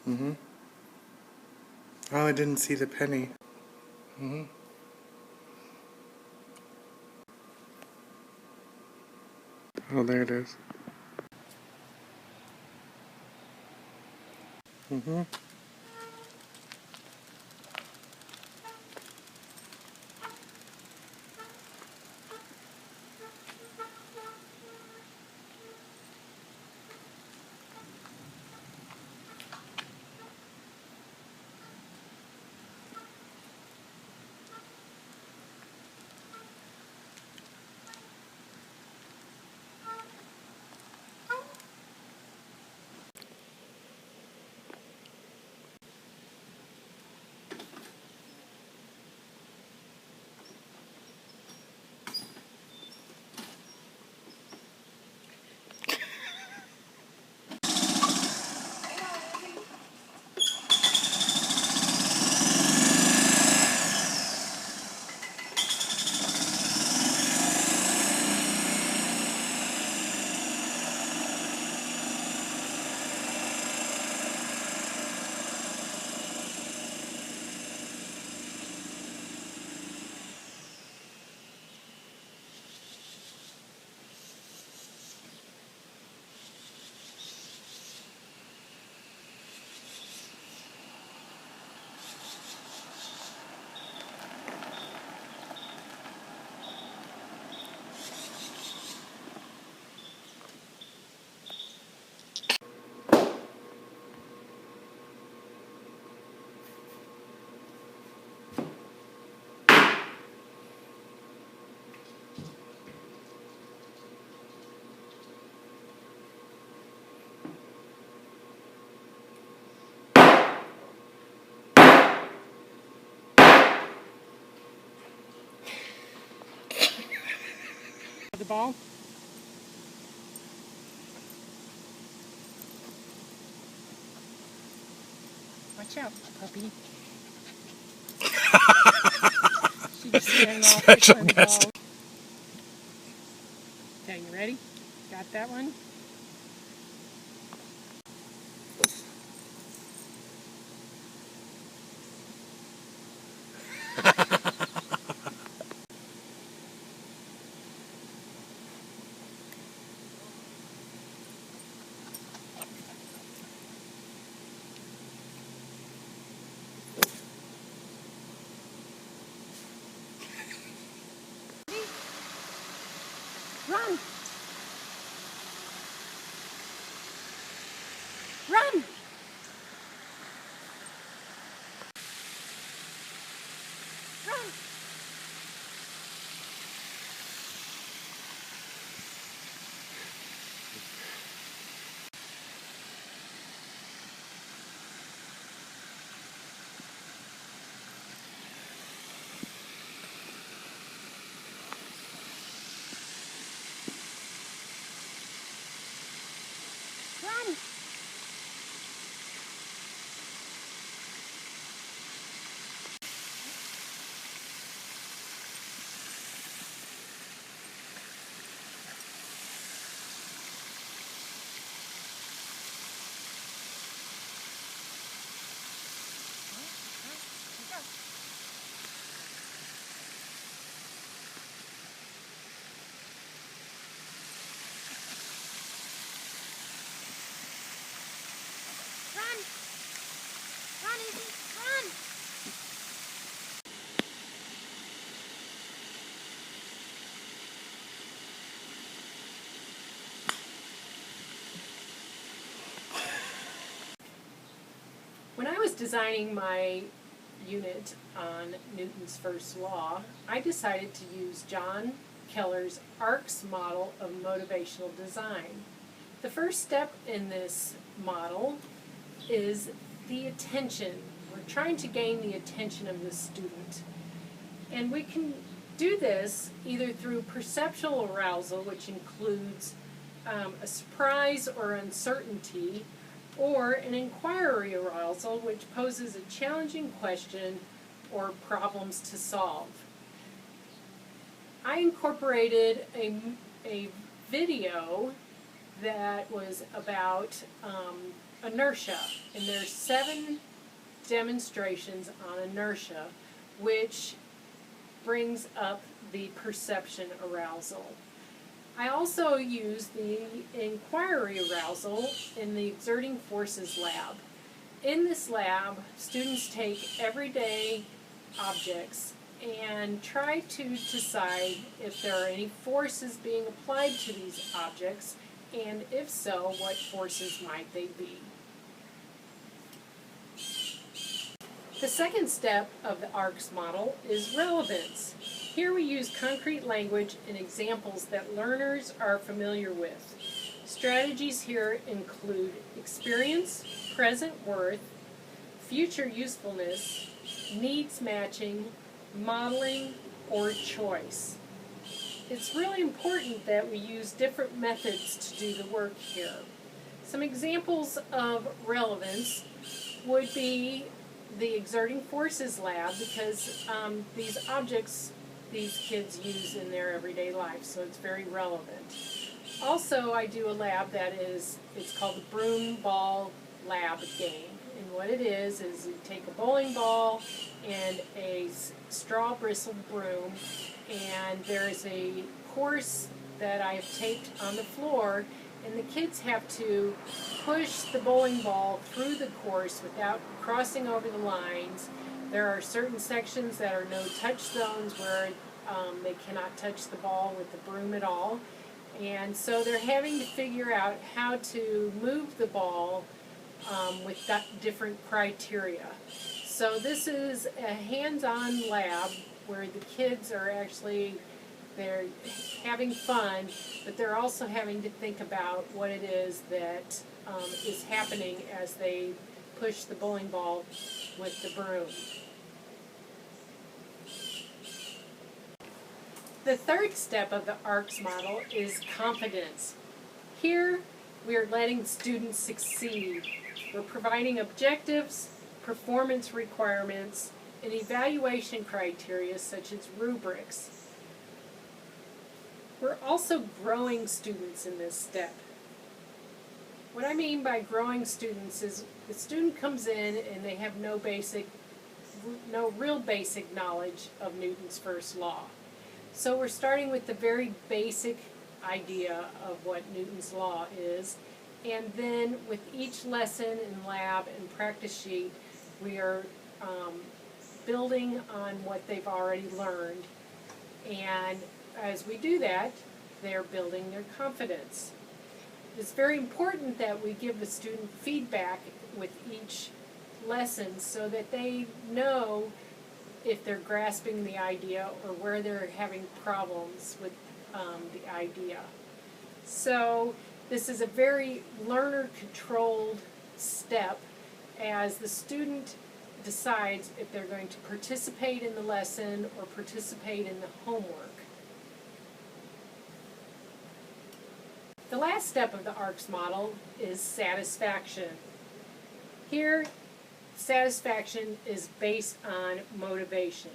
Mm-hmm. Oh, I didn't see the penny. Mm-hmm. Oh, there it is. Mm-hmm. The ball. Watch out, puppy. She just ran off Special with the guest. ball. Okay, you ready? Got that one? Run! Run! Run! Run! Run! Run, Izzy! Run! When I was designing my unit on Newton's first law, I decided to use John Keller's ARCS model of motivational design. The first step in this model is the attention. We're trying to gain the attention of the student. And we can do this either through perceptual arousal, which includes a surprise or uncertainty, or an inquiry arousal, which poses a challenging question or problems to solve. I incorporated a video that was about inertia, and there's 7 demonstrations on inertia, which brings up the perception arousal. I also use the inquiry arousal in the Exerting Forces lab. In this lab, students take everyday objects and try to decide if there are any forces being applied to these objects, and if so, what forces might they be. The second step of the ARCS model is relevance. Here we use concrete language and examples that learners are familiar with. Strategies here include experience, present worth, future usefulness, needs matching, modeling, or choice. It's really important that we use different methods to do the work here. Some examples of relevance would be the Exerting Forces lab, because these objects these kids use in their everyday life, so it's very relevant. Also, I do a lab that it's called the Broom Ball Lab game. And what it is you take a bowling ball and a straw bristled broom, and there's a course that I have taped on the floor, and the kids have to push the bowling ball through the course without crossing over the lines. There are certain sections that are no touch zones where they cannot touch the ball with the broom at all. And so they're having to figure out how to move the ball with different criteria. So this is a hands-on lab where the kids are they're having fun, but they're also having to think about what it is that is happening as they push the bowling ball with the broom. The third step of the ARCS model is confidence. Here, we are letting students succeed. We're providing objectives, performance requirements, and evaluation criteria such as rubrics. We're also growing students in this step. What I mean by growing students is the student comes in and they have no real basic knowledge of Newton's first law. So we're starting with the very basic idea of what Newton's law is, and then with each lesson and lab and practice sheet, we are building on what they've already learned, and as we do that, they're building their confidence. It's very important that we give the student feedback with each lesson so that they know if they're grasping the idea or where they're having problems with the idea. So this is a very learner-controlled step as the student decides if they're going to participate in the lesson or participate in the homework. The last step of the ARCS model is satisfaction. Here, satisfaction is based on motivation.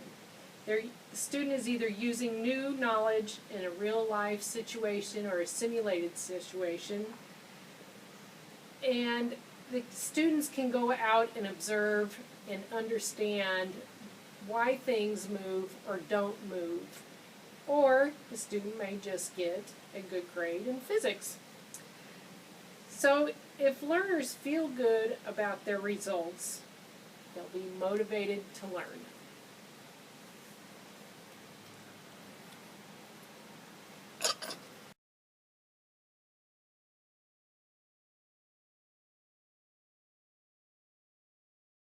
The student is either using new knowledge in a real-life situation or a simulated situation, and the students can go out and observe and understand why things move or don't move. Or the student may just get a good grade in physics. So if learners feel good about their results, they'll be motivated to learn.